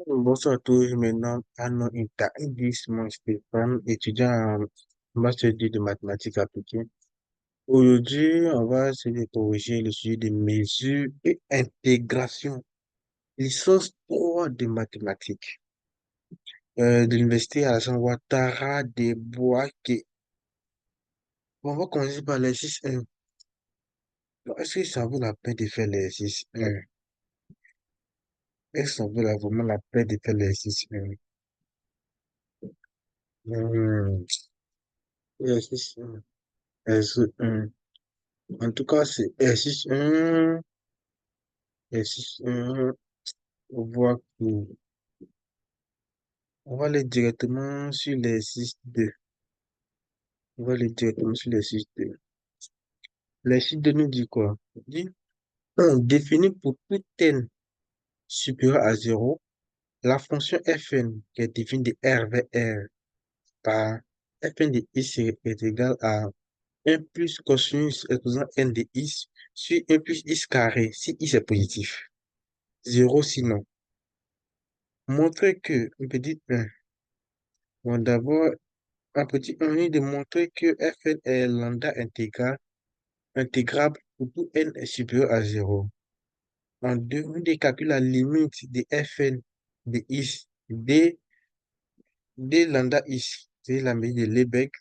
Bonsoir à tous, je me nomme Anno Intaïdis, mon Stéphane, étudiant en master 2 de mathématiques appliquées. Aujourd'hui, on va essayer de corriger le sujet de mesure et intégration, licence 3 de mathématiques, de l'université Alassane Ouattara de Bouaké. Bon, on va commencer par l'exercice 1. Donc, est-ce que ça vaut la peine de faire l'exercice 1? Est-ce que ça vaut vraiment la peine de faire l'exercice 1? Exercice 1. Exercice 1. En tout cas, c'est exercice 1, exercice 1, on voit que, on va aller directement sur l'exercice 2. On va aller directement sur l'exercice 2. L'exercice 2 nous dit quoi? Il dit, on définit pour tout n supérieur à 0, la fonction fn qui est définie de R vers R par fn de x est égal à 1 plus cosinus exposant n de x sur 1 plus x carré si x est positif. 0 sinon. Montrer que, on peut dire 1. Bon, d'abord, un petit 1 de montrer que Fn est lambda intégrable pour tout n est supérieur à 0. En deux, on calcule la limite de Fn de x d lambda x. C'est la mesure de Lebesgue.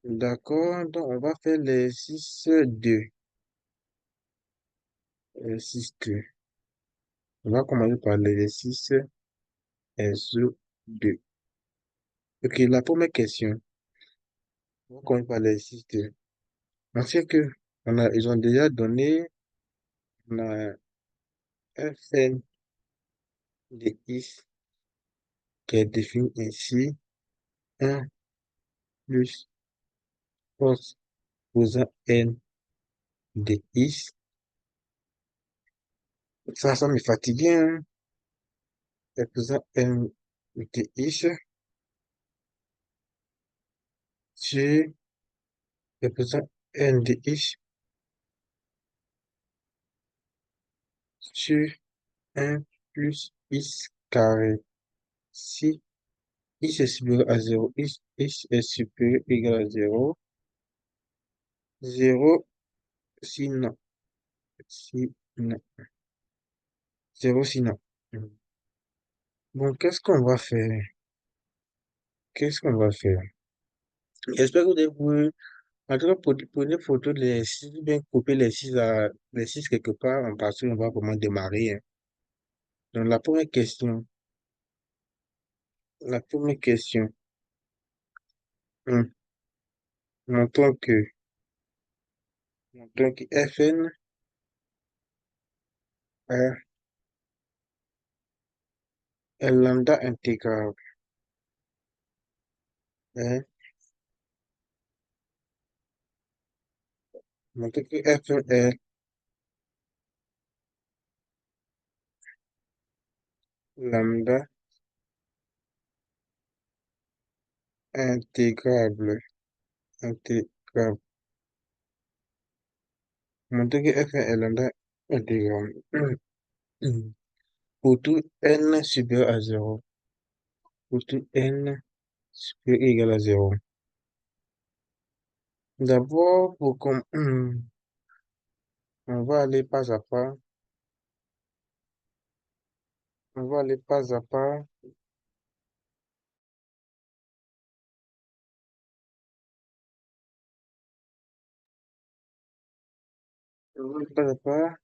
D'accord, donc on va faire les 6-2. 6-2. On va commencer par l'exercice SO2. Ok, la première question. On va commencer par l'exercice 2. On sait que ils ont déjà donné la Fn de x qui est défini ainsi 1 plus cos posant n de x. Ça me fatigue, hein. Posant n de x sur posant n de x sur 1 plus x carré. Si x est supérieur à 0, x est supérieur ou égal à 0, 0 sinon, sinon, 0 sinon. Bon, qu'est-ce qu'on va faire? Qu'est-ce qu'on va faire? J'espère que vous, en tout cas, prenez photo de l'exercice, bien couper l'exercice quelque part, parce qu'on va vraiment démarrer, hein. Donc, la première question, hum, montrons que, montrons que Fn est lambda intégrable, hein. Montrons que Fn est lambda intégrable, intégrable. Montrons que Fn est lambda intégrable. Pour tout n supérieur à 0. Pour tout n supérieur ou égal à 0. D'abord, on va aller pas à pas. On va aller pas à pas. On va aller pas à pas.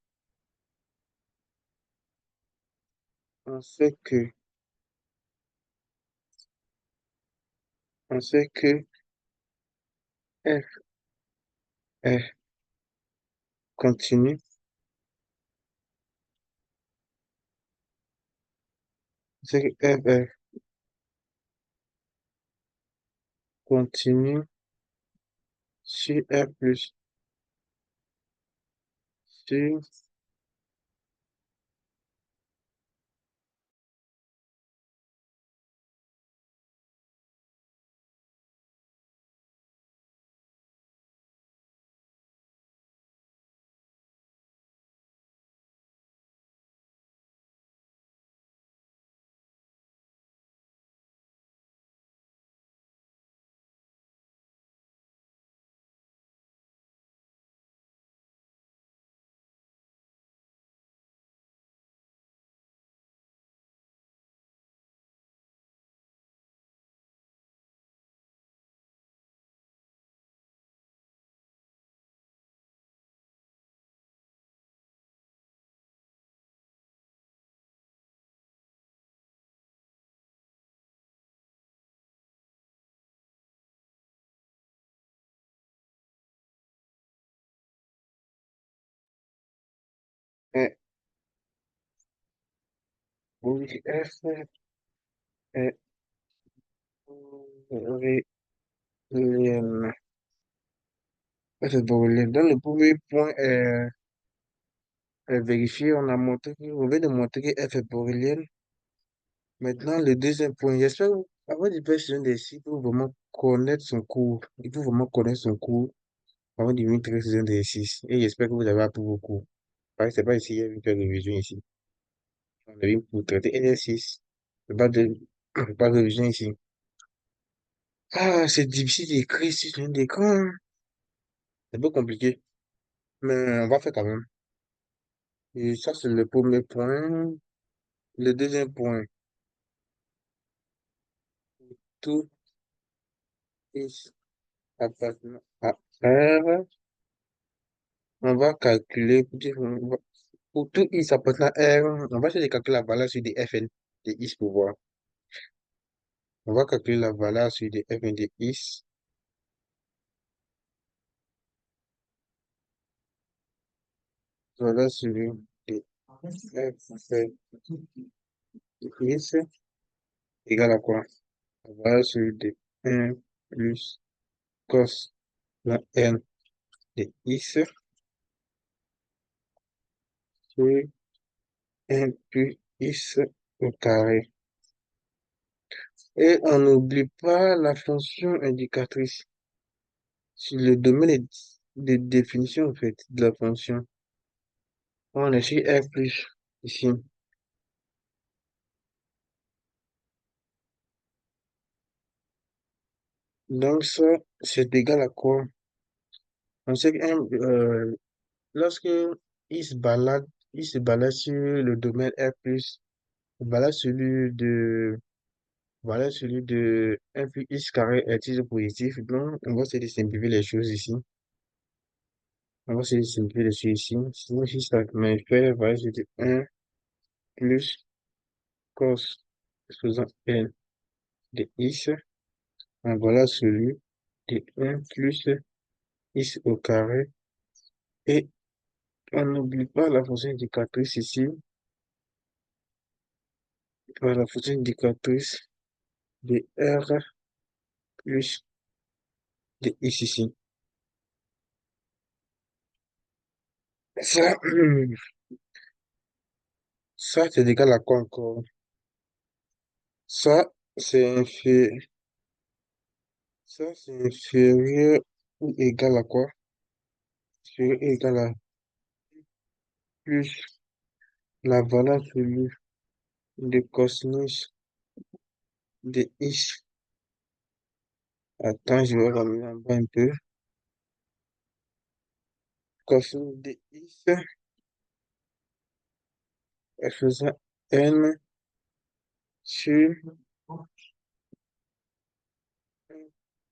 On sait que, on sait que f est continu. On sait que f est continu sur f plus sur Oui, F est booléenne. F est booléenne. Dans le premier point vérifié, on a montré on vient de montrer que F est booléenne. Maintenant, le deuxième point, j'espère que avant de faire ce des sites, il faut vraiment connaître son cours. Il faut vraiment connaître son cours avant de venir traiter ce d'exercice. Et j'espère que vous avez appris vos cours. Parce que c'est pas ici, il y a une faire révision ici. On est venu pour traiter exercice. C'est pas de, pas de révision ici. Ah, c'est difficile d'écrire sur un écran. C'est un peu compliqué. Mais on va faire quand même. Et ça, c'est le premier point. Le deuxième point, tout est appartenant à R. On va calculer, pour tout is appartenant à R, on va essayer de calculer la valeur sur des Fn de is pour voir. On va calculer la valeur sur des Fn de is. Valeur sur des Fn de is égale à quoi? La valeur sur des 1 plus cos la n de is sur 1 plus is au carré. Et on n'oublie pas la fonction indicatrice sur le domaine de définition en fait de la fonction. On est sur R plus ici. Donc ça, c'est égal à quoi? On sait que lorsque il se balade sur le domaine R plus, voilà celui de 1 plus x carré est toujours positif. Donc, on va essayer de simplifier les choses ici. On va essayer de simplifier les choses ici. Sinon, si ça me fait, voilà, c'était 1 plus cos faisant n de x. En voilà celui de 1 plus x au carré. Et on n'oublie pas la fonction indicatrice ici. La fonction indicatrice de r plus de x ici. Ça, ça c'est égal à quoi encore? Ça, c'est inférieur. Ça, c'est inférieur ou égal à quoi? Inférieur ou égal à plus la valeur absolue de cosinus de x. Attends, je vais ramener en bas un peu. Cosinus de x est faisant n sur 1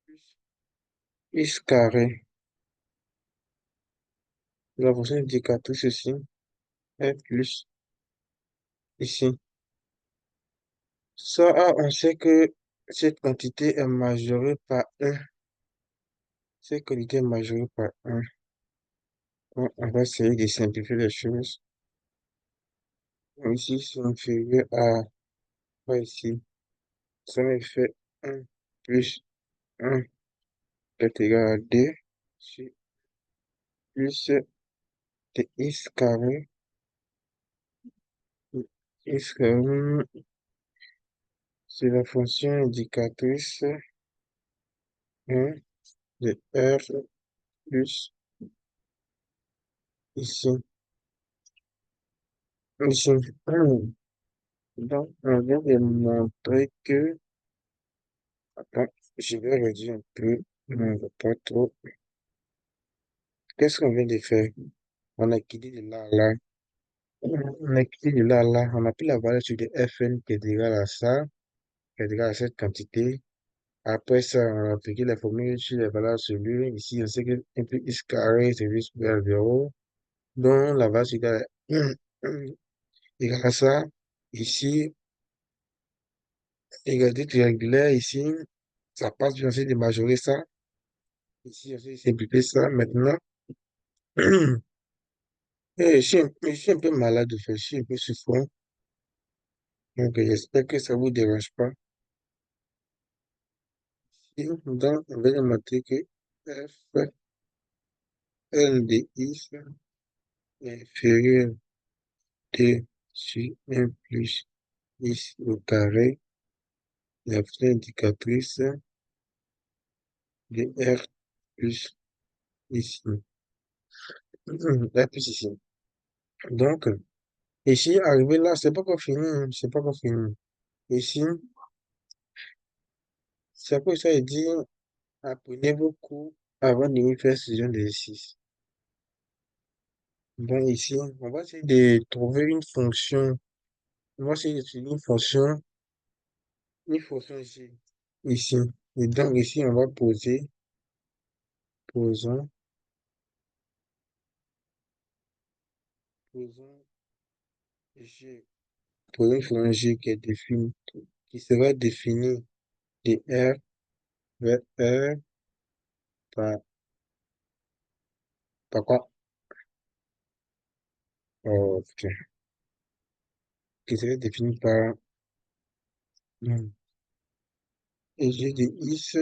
plus x carré. La fonction indicatrice ici est plus ici. Ça, on sait que cette quantité est majorée par 1. Cette quantité est majorée par 1. On va essayer de simplifier les choses. Ici, c'est inférieur à quoi ici? Ça me fait 1 plus 1 est égal à 2 sur plus de x carré. X carré, c'est la fonction indicatrice 1 de r plus ici. Ici. Donc, on vient de montrer que, attends, je vais réduire un peu, non, pas trop. Qu'est-ce qu'on vient de faire? On a quitté de là à là. On a quitté de là à là. On a pris la valeur sur des Fn qui est égal à ça, qui est égal à cette quantité. Après ça, on a appliqué la formule sur les valeurs absolues. Ici, on sait que 1 plus x carré, c'est juste égal à 0. Donc, la valeur c'est égal à ça. Ici, égalité triangulaire, ici, ça passe, on essaie de majorer ça. Ici, on essaie de simplifier ça. Maintenant, je suis un peu malade, en fait. Je suis un peu souffrant. Donc, j'espère que ça vous dérange pas. Et donc, on va remarquer que f L de x est inférieur de sur 1 plus x au carré, la fonction indicatrice de r plus ici. R plus ici. Donc, ici, arrivé là, c'est pas encore fini, hein, c'est pas encore fini. Ici, c'est pour ça qu'il dit, apprenez vos cours avant de vous faire ce genre d'exercice. Bon, ici, on va essayer de trouver une fonction. On va essayer d'étudier une fonction G ici. Et donc, ici, on va posons, posons G, pour une fonction G qui est définie, qui sera définie de R vers R par, par quoi? Oh, putain. Qui sera définie par et G de X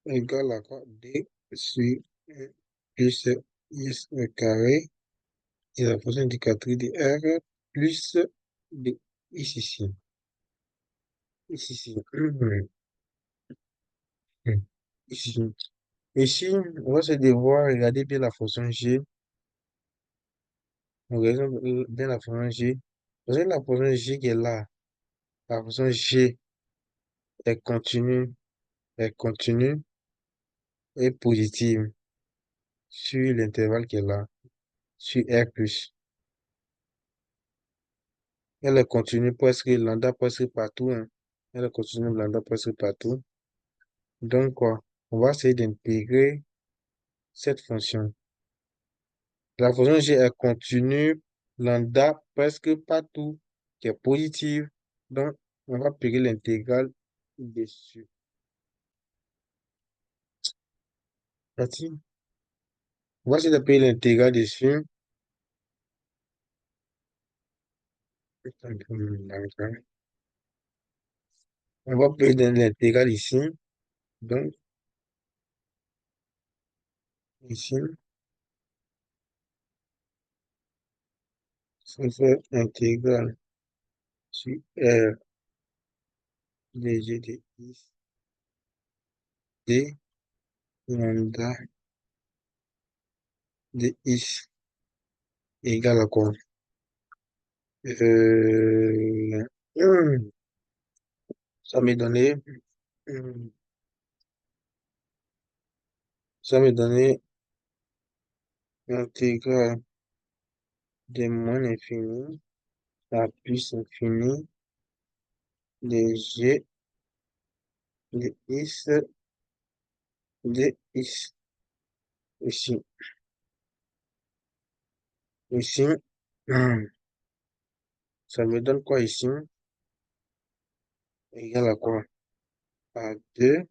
égale à quoi? D sur 1 plus X au carré et la fonction indicatrice de R plus de X ici. Ici. Ici. Ici, on va se devoir regarder bien la fonction G. On regarde bien la fonction G. Parce que la fonction G qui est là, la fonction G est continue et positive sur l'intervalle qui est là, sur R+. Elle est continue presque lambda presque partout, hein. Elle est continue lambda presque partout. Donc, quoi, on va essayer d'intégrer cette fonction. La fonction G est continue lambda presque partout, qui est positive. Donc, on va payer l'intégrale dessus. Voici. On va essayer de payer l'intégrale dessus. On va payer l'intégrale ici. Donc, ici, ça fait intégrale sur R dg de x d lambda de x égale à quoi? Euh, hum, ça m'est donné, hum, ça m'est donné l'intégrale de moins l'infini à plus infini de g de x de x ici. Ici, ça me donne quoi ici? Égal à quoi? À 2,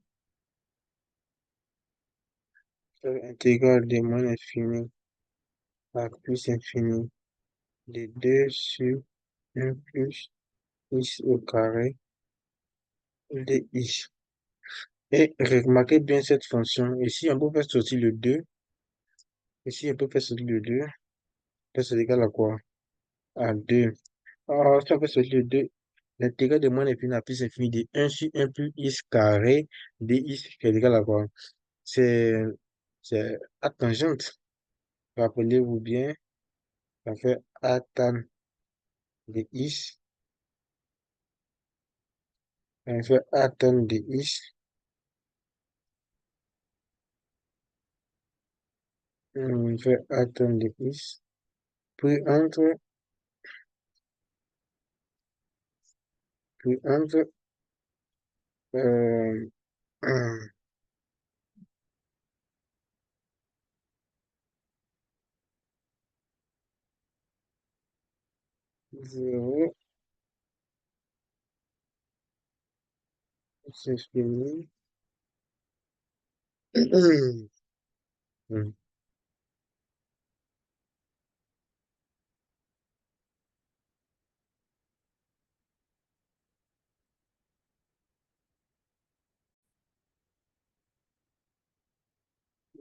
intégrale de moins l'infini à plus infini de 2 sur 1 plus x au carré de x. Et remarquez bien cette fonction. Ici, on peut faire sortir le 2. Ici, on peut faire sortir le 2. C'est égal à quoi? À 2. Alors, si on peut sortir le 2, l'intégrale de moins l'infini à plus infini de 1 sur 1 plus x carré de x qui est égal à quoi? C'est c'est à tangente. Rappelez-vous bien, ça fait a tan de x. Ça fait a tan de x. On fait a tan de x. Puis entre euh, 0, c'est fini.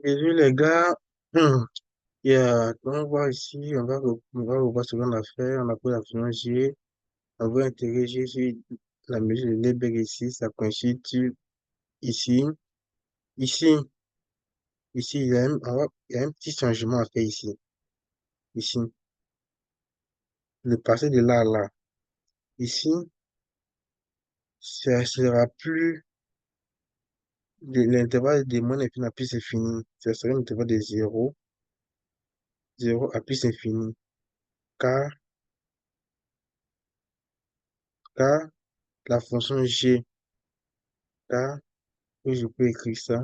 Désolé les gars, on va voir ici, on va revoir ce qu'on a fait, on a pris la fonction G, on va intégrer G sur la mesure de Lebesgue ici, ça constitue ici, ici, ici, il y a un petit changement à faire ici, ici, le passer de là à là, ici, ça sera plus, l'intervalle de moins l'infini à plus infini, ça sera l'intervalle de zéro à plus infini, car, car la fonction G, car, oui, je peux écrire ça,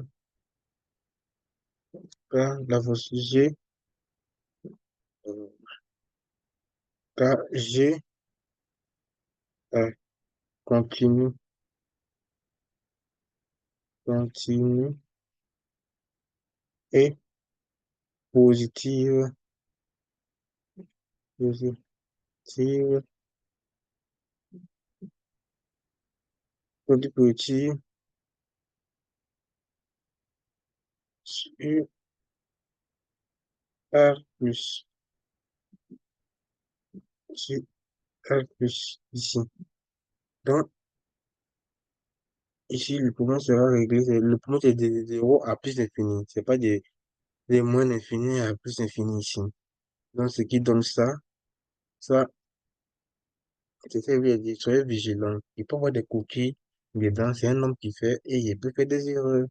car la fonction G, euh, car G euh, continue, continue et positive, positive, positive sur R plus, sur R plus ici. Donc, ici, le problème sera réglé. Le problème, c'est de 0 à plus infini. C'est pas de moins infini à plus infini ici. Donc, ce qui donne ça, c'est ça, veut dire, soyez vigilant. Il peut y avoir des cookies dedans. C'est un homme qui fait et il peut faire des erreurs.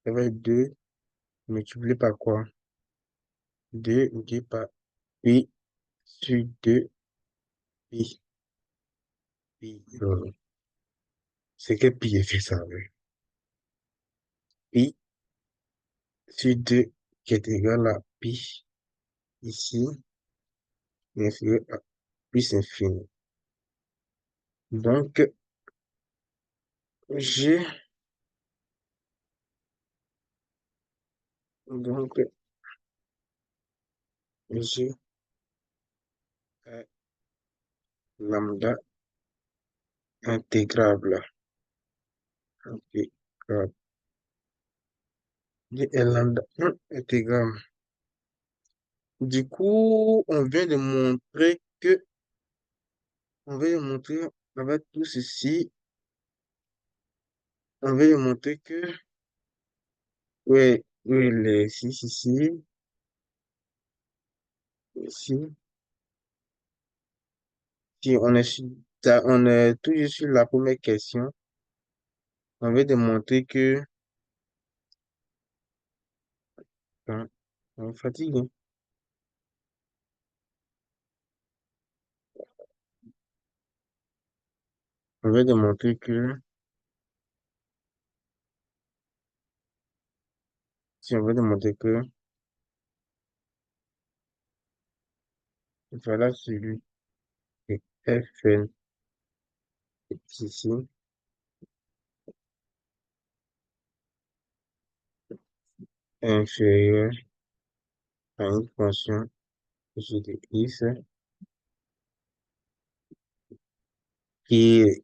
Ça va être 2 multiplié par quoi? 2 multiplié par pi sur 2 pi. Pi. C'est que pi est fait ça, oui. Pi sur 2 qui est égal à pi ici, inférieur à plus infini. Donc, j'ai, donc, j'ai un lambda intégrable. Intégrable. J'ai un lambda intégrable. Du coup, on vient de montrer avec tout ceci, on vient de montrer que, ouais, oui, les, si, si on est, on est toujours sur la première question, on vient de montrer que, hein, on est fatigué. On vient de montrer que, si on veut demander que, voilà celui que Fn est ici, inférieur à une fonction g de x, et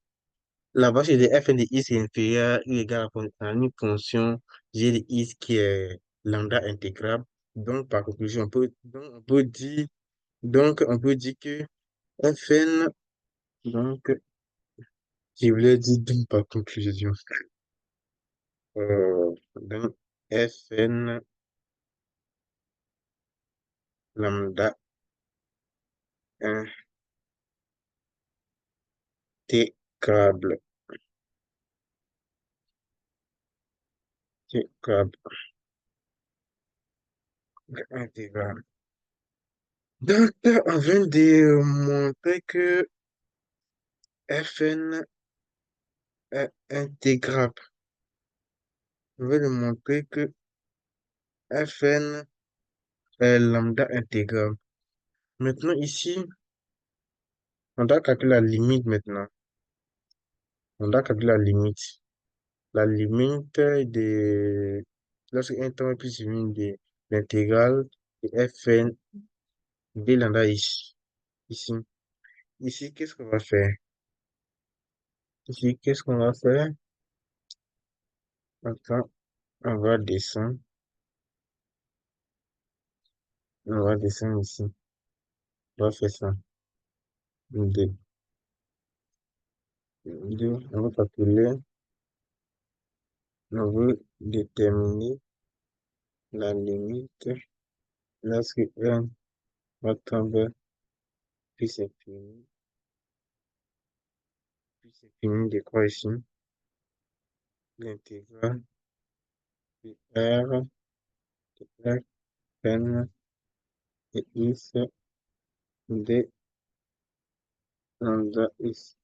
la base de Fn de x est inférieure ou égale à une fonction g de x qui est lambda intégrable. Donc, par conclusion, on peut dire que Fn, donc, je voulais dire donc par conclusion, donc, Fn lambda intégrable. Intégrable. Intégrable. Donc, on vient de montrer que Fn est intégrable. On vient de montrer que Fn est lambda intégrable. Maintenant, ici, on doit calculer la limite maintenant. On doit calculer la limite. La limite de... Lorsque un temps est plus limite de l'intégrale de Fn de lambda ici. Ici, ici qu'est-ce qu'on va faire? Ici, qu'est-ce qu'on va faire? Attends, on va descendre. On va descendre ici. On va faire ça. Deux. Deux. On va calculer. On veut déterminer la limite lorsque n va tomber plus infini. Plus infini de quoi ici? L'intégrale de R de R n et x de lambda x.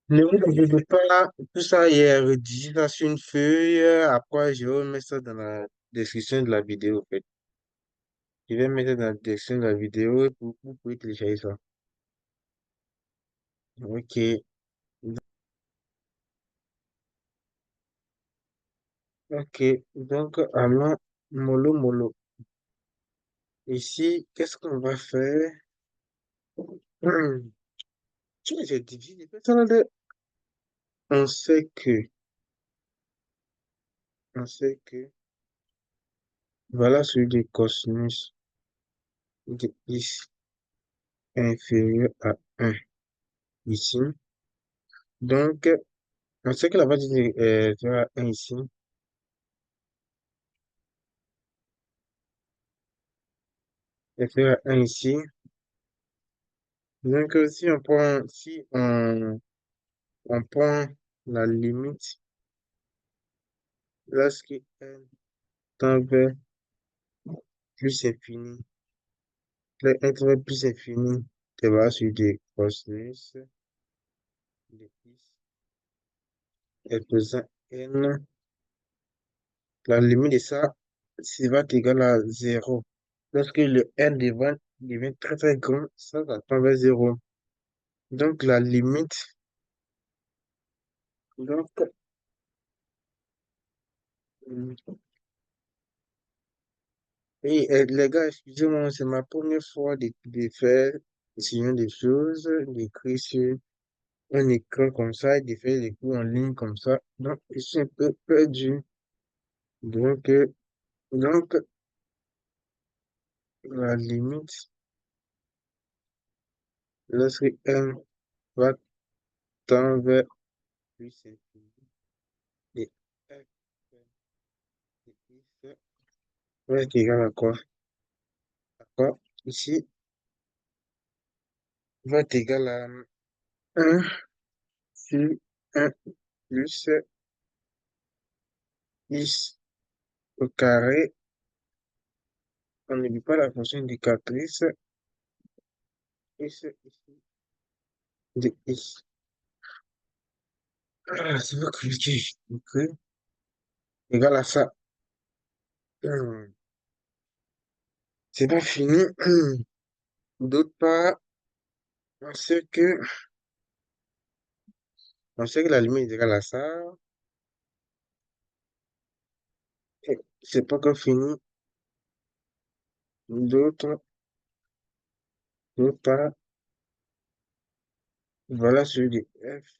Ne vous inquiétez pas, tout ça est rédigé ça sur une feuille. Après, je vais mettre ça dans la description de la vidéo, en fait. Je vais mettre dans la description de la vidéo pour vous pouvez télécharger ça. Ok. Ok. Donc, allons mollo mollo. Ici, qu'est-ce qu'on va faire? Tu vois, j'ai divisé ça en deux. On sait que, on sait que, voilà celui de cosinus de x inférieur à 1 ici. Donc, on sait que la valeur de 1 ici. Inférieur à 1 ici. Donc, si on prend la limite lorsque n tend vers plus infini, le n tend vers plus infini, tu vas sur des cosinus de x est pesant n. La limite de ça, va être égal à 0. Lorsque le n devient très très grand, ça tend vers 0. Donc, la limite, donc, les gars, excusez-moi, c'est ma première fois de faire ce genre de choses, d'écrire sur un écran comme ça, et de faire des cours en ligne comme ça. Donc, je suis un peu perdu. Donc, donc la limite, lorsque n va tendre vers plus infini, et f de x va être égal à quoi? À quoi? Ici, va être égal à 1 sur 1 plus x au carré. On n'oublie pas la fonction indicatrice. X ici de x. Ah, c'est pas compliqué. Ok. Égal à ça. Hum, C'est pas fini. D'autre part, on sait que, on sait que la limite est égale à ça. Et c'est pas encore fini. D'autre, d'autre part, voilà celui de f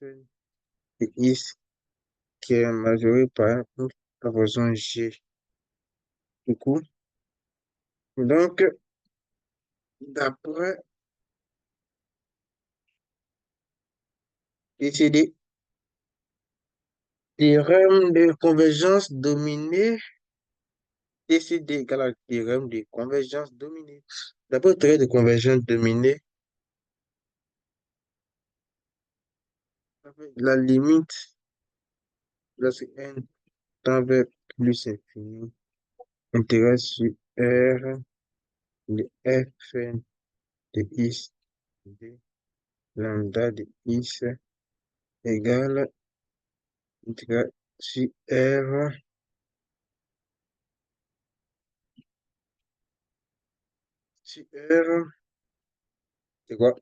de x qui est majoré par une proportion g. Du coup, donc, d'après décider théorème de convergence dominée, TCD égale au théorème de convergence dominée. D'après le théorème de convergence dominée, la limite, lorsque n tend vers plus infini, intégral sur R de Fn de x de lambda de x égale intégral sur R, c'est quoi?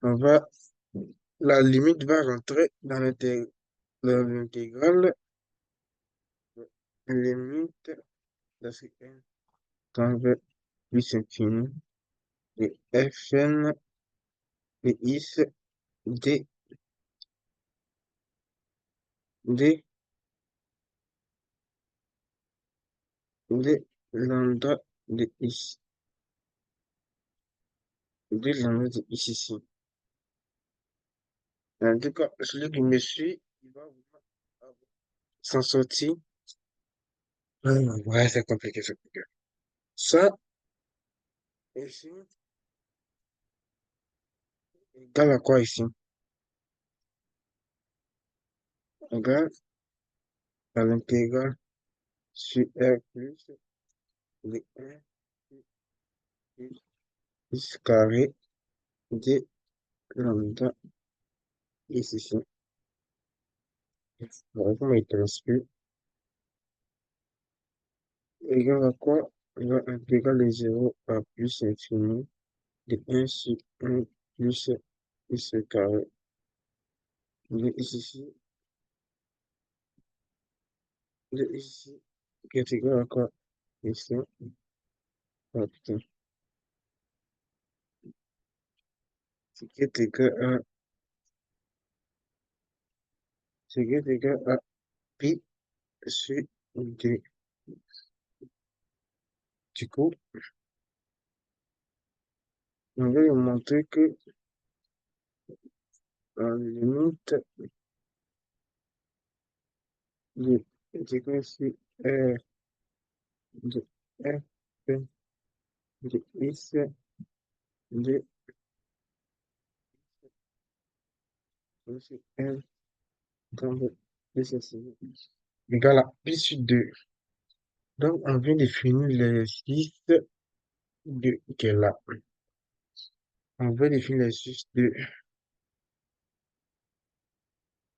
On va, la limite va rentrer dans l'intégrale, limite, lorsque n tend vers plus infini de Fn de x d, d de lambda de x, de lambda de x ici. En tout cas, celui qui me suit, il va s'en sortir. Ouais, c'est compliqué, c'est compliqué. Ça, ici, égal à quoi ici? Égal à l'intégrale sur R plus de 1 plus carré de lambda x ici. Voilà, comment il transmet. Égal à quoi? Égal à intégral de 0 à plus infini de 1 sur 1 plus x carré de x ici, de x ici, qui est égal à quoi? Ici, ah, putain. Ce qui est égal à, ce qui est égal à pi sur d. Du coup, on va lui montrer que la limite de intégrale sur R de f de x de sur R dans le SSI égale à pi sur 2. Donc, on vient de finir l'exercice de qui est là. On veut définir l'exercice de